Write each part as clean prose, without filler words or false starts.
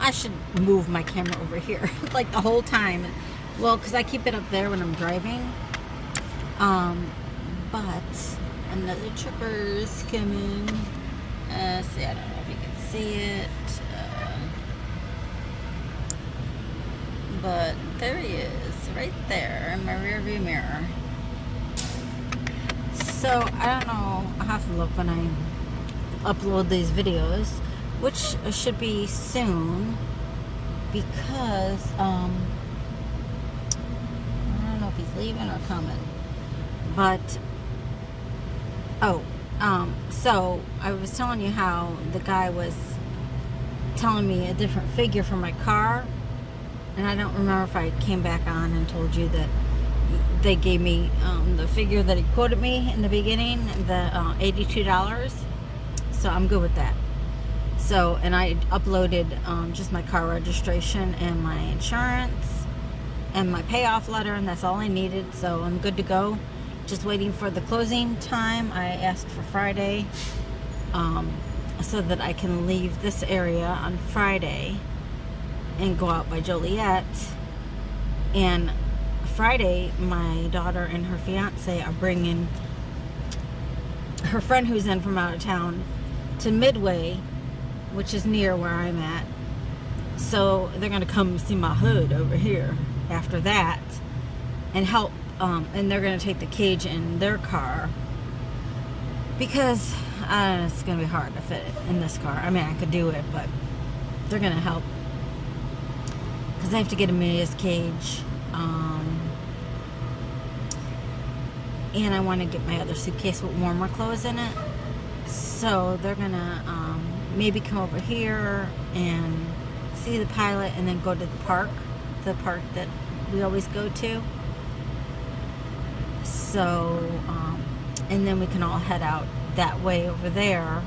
I should move my camera over here like the whole time. Well, because I keep it up there when I'm driving. But another tripper's coming. See, I don't know if you can see it. But there he is, right there in my rear view mirror. So, I don't know. I'll have to look when I upload these videos, which should be soon, because, I don't know if he's leaving or coming. But, so, I was telling you how the guy was telling me a different figure for my car. And I don't remember if I came back on and told you that they gave me the figure that he quoted me in the beginning, the $82. So I'm good with that. So, and I uploaded just my car registration and my insurance and my payoff letter, and that's all I needed. So I'm good to go. Just waiting for the closing time. I asked for Friday so that I can leave this area on Friday and go out by Joliet. And Friday, my daughter and her fiance are bringing her friend who's in from out of town to Midway, which is near where I'm at. So they're going to come see my hood over here after that and help. And they're going to take the cage in their car because it's going to be hard to fit it in this car. I mean, I could do it, but they're going to help. Because I have to get Amelia's cage. And I want to get my other suitcase with warmer clothes in it. So they're going to maybe come over here and see the pilot and then go to the park that we always go to. So, and then we can all head out that way over there.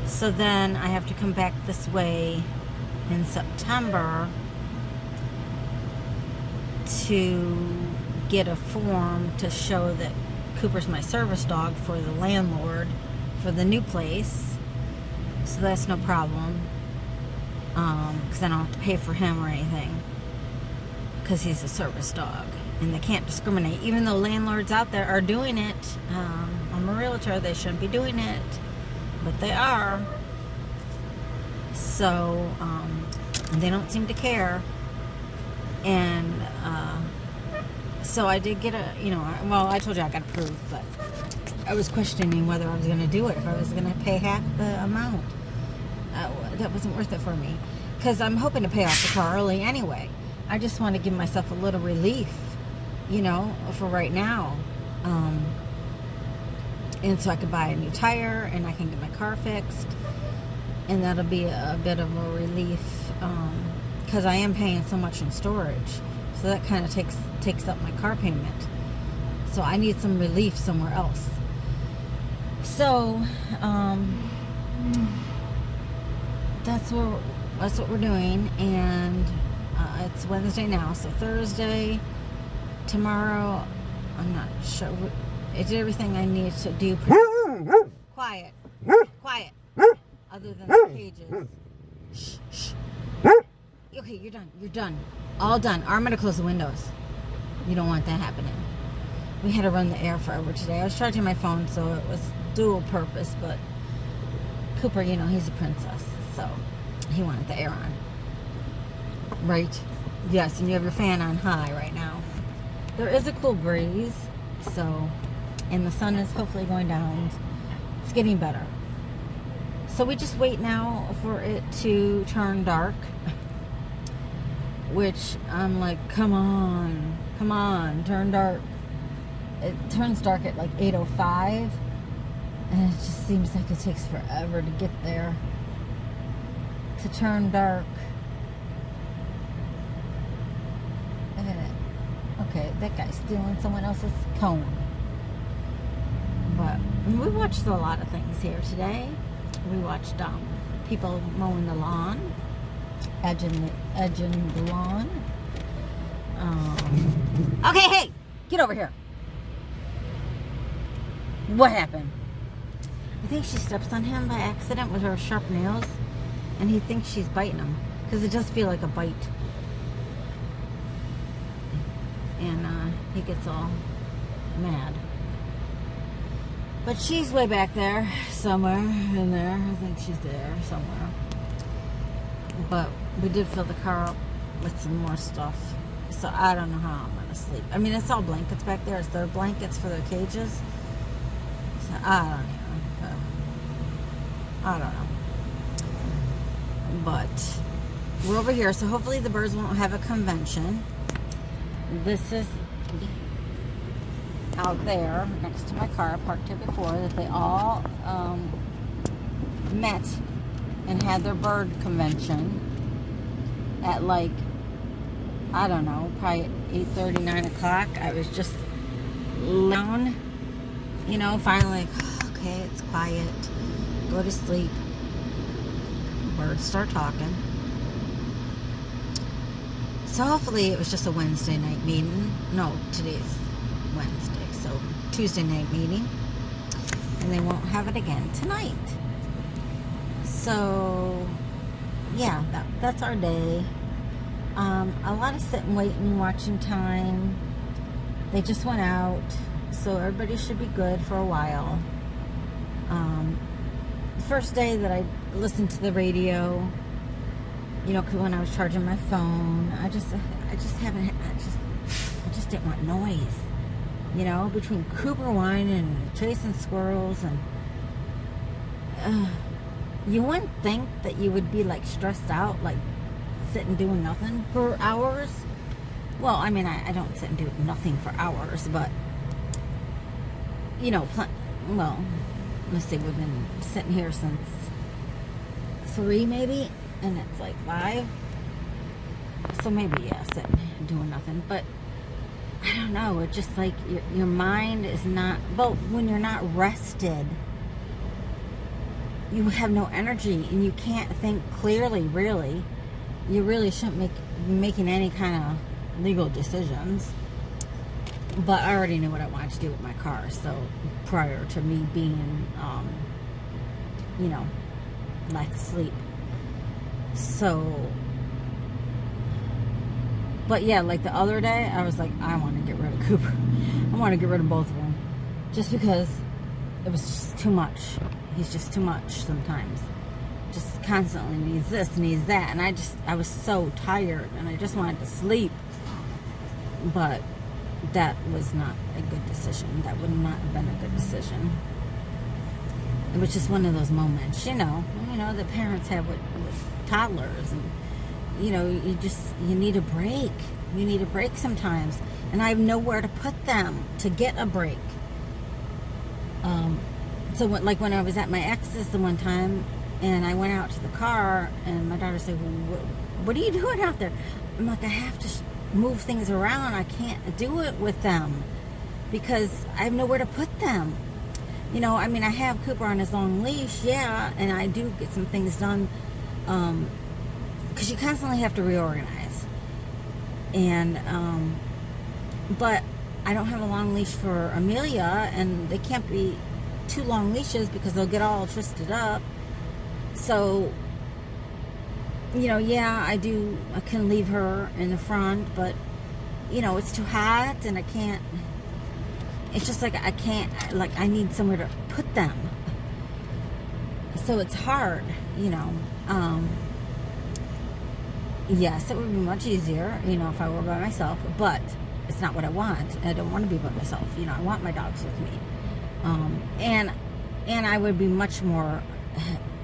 So then I have to come back this way in September to get a form to show that Cooper's my service dog for the landlord for the new place. So that's no problem, because I don't have to pay for him or anything, because he's a service dog and they can't discriminate. Even though landlords out there are doing it, I'm a realtor, they shouldn't be doing it, but they are. So they don't seem to care. And so I did get I told you I got approved, but I was questioning whether I was going to do it, if I was going to pay half the amount. That wasn't worth it for me, because I'm hoping to pay off the car early anyway. I just want to give myself a little relief, for right now. And so I could buy a new tire and I can get my car fixed, and that'll be a bit of a relief, because I am paying so much in storage. So that kind of takes up my car payment. So I need some relief somewhere else. So that's what we're doing. And it's Wednesday now, so Thursday, tomorrow, I'm not sure. I did everything I need to do. Quiet. Other than the cages. Shh. Okay, you're done. All done. I'm going to close the windows. You don't want that happening. We had to run the air forever today. I was charging my phone, so it was dual purpose, but Cooper, he's a princess, so he wanted the air on. Right? Yes, and you have your fan on high right now. There is a cool breeze, and the sun is hopefully going down. It's getting better. So we just wait now for it to turn dark, which I'm like, come on, turn dark. It turns dark at like 8:05, and it just seems like it takes forever to get there, to turn dark. Look at it. Okay, that guy's stealing someone else's cone. But we watched a lot of things here today. We watched people mowing the lawn, edging the lawn. Okay, hey, get over here. What happened? I think she steps on him by accident with her sharp nails. and he thinks she's biting him, because it does feel like a bite. And he gets all mad. But she's way back there, somewhere in there. I think she's there somewhere. But we did fill the car up with some more stuff. So I don't know how I'm going to sleep. I mean, it's all blankets back there. It's their blankets for their cages. So I don't know. But we're over here, so hopefully the birds won't have a convention. This is out there next to my car. I parked here before, that they all met and had their bird convention at like, I don't know, probably 8:30, 9 o'clock. I was just alone, you know, finally like, oh, okay, it's quiet, go to sleep. Birds start talking. So hopefully it was just a Wednesday night meeting. No, today's Wednesday, so Tuesday night meeting, and they won't have it again tonight. So yeah, that's our day. A lot of sit and waiting, watching time. They just went out, so everybody should be good for a while. The first day that I listened to the radio, you know, 'cause when I was charging my phone, I just didn't want noise, you know, between Cooper whining and chasing squirrels, and you wouldn't think that you would be like stressed out, like sitting doing nothing for hours. Well, I mean, I don't sit and do nothing for hours, but you know, well, let's see, we've been sitting here since 3 maybe, and it's like 5, so maybe, yeah, sitting doing nothing. But I don't know, it's just like your mind is not, well, when you're not rested, you have no energy and you can't think clearly, really. You really shouldn't be making any kind of legal decisions. But I already knew what I wanted to do with my car, so prior to me being, you know, lack of sleep. So, but yeah, like the other day, I was like, I want to get rid of Cooper. I want to get rid of both of them. Just because it was just too much. He's just too much sometimes. Just constantly needs this, needs that. And I was so tired and I just wanted to sleep. But that was not a good decision. That would not have been a good decision. It was just one of those moments, you know, that parents have with toddlers, and you know, you need a break. You need a break sometimes, and I have nowhere to put them to get a break. So like when I was at my ex's the one time, and I went out to the car, and my daughter said, well, what are you doing out there? I'm like, I have to move things around. I can't do it with them because I have nowhere to put them. You know, I mean, I have Cooper on his long leash, yeah, and I do get some things done, because you constantly have to reorganize. And, but I don't have a long leash for Amelia, and they can't be 2 long leashes because they'll get all twisted up. So, you know, yeah, I can leave her in the front, but, you know, it's too hot, and I can't, it's just like I can't, like I need somewhere to put them. So it's hard, you know. Yes, it would be much easier, you know, if I were by myself, but it's not what I want. I don't want to be by myself. You know, I want my dogs with me. And I would be much more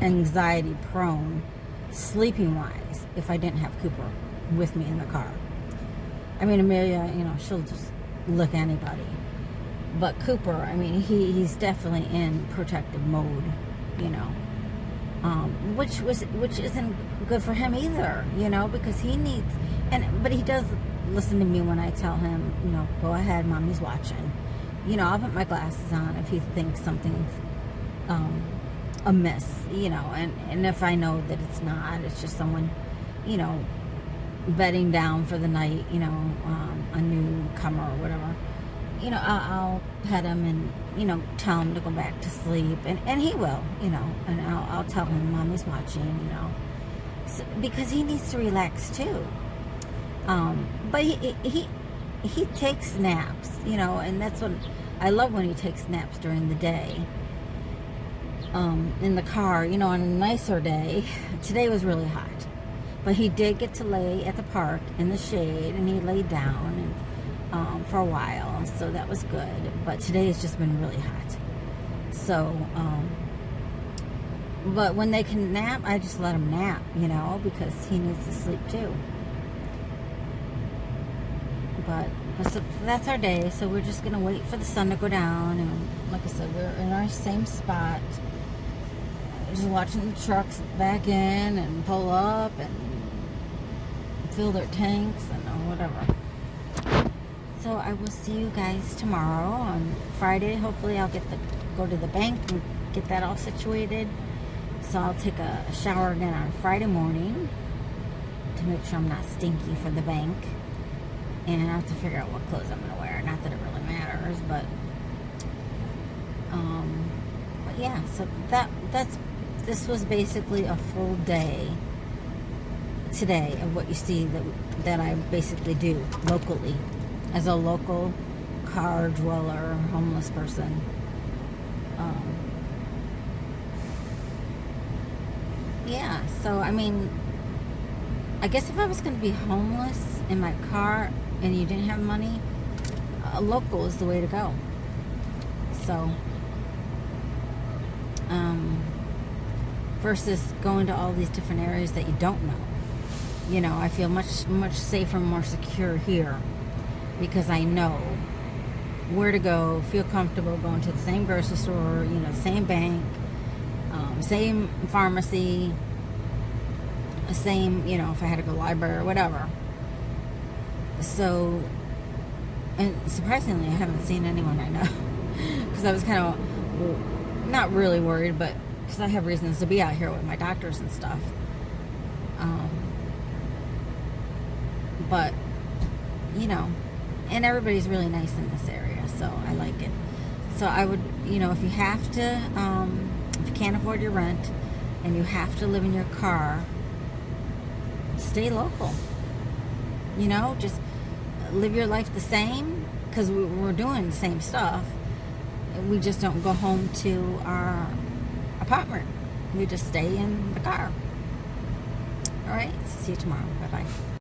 anxiety prone, sleeping wise, if I didn't have Cooper with me in the car. I mean, Amelia, you know, she'll just lick anybody. But Cooper, I mean, he's definitely in protective mode, you know. Which isn't good for him either, you know, because he needs, but he does listen to me when I tell him, you know, go ahead, mommy's watching. You know, I'll put my glasses on if he thinks something's amiss, you know, and if I know that it's not, it's just someone, you know, bedding down for the night, you know, a newcomer or whatever, you know, I'll pet him and, you know, tell him to go back to sleep, and he will, you know, and I'll tell him mommy's watching, you know, So, because he needs to relax too. But he takes naps, you know, and that's what I love, when he takes naps during the day. In the car, you know, on a nicer day. Today was really hot, but he did get to lay at the park in the shade, and he laid down and, for a while, so that was good. But today has just been really hot. So, but when they can nap, I just let him nap, you know, because he needs to sleep too. But so that's our day. So we're just gonna wait for the sun to go down, and like I said, we're in our same spot, just watching the trucks back in and pull up and fill their tanks and whatever. So I will see you guys tomorrow on Friday. Hopefully I'll go to the bank and get that all situated. So I'll take a shower again on Friday morning to make sure I'm not stinky for the bank. And I have to figure out what clothes I'm going to wear. Not that it really matters, but yeah. So this was basically a full day today of what you see that I basically do locally as a local car dweller, homeless person. Yeah. So I mean, I guess if I was going to be homeless in my car and you didn't have money, a local is the way to go. So, versus going to all these different areas that you don't know. You know, I feel much safer, more secure here because I know where to go, feel comfortable going to the same grocery store, you know, same bank, same pharmacy, same, you know, if I had to go to the library or whatever. So, and surprisingly, I haven't seen anyone I know because I was kind of not really worried, but because I have reasons to be out here with my doctors and stuff. But, you know, and everybody's really nice in this area, so I like it. So I would, you know, if you have to, if you can't afford your rent and you have to live in your car, stay local. You know, just live your life the same, because we're doing the same stuff. We just don't go home to our apartment. We just stay in the car. All right, see you tomorrow. Bye-bye.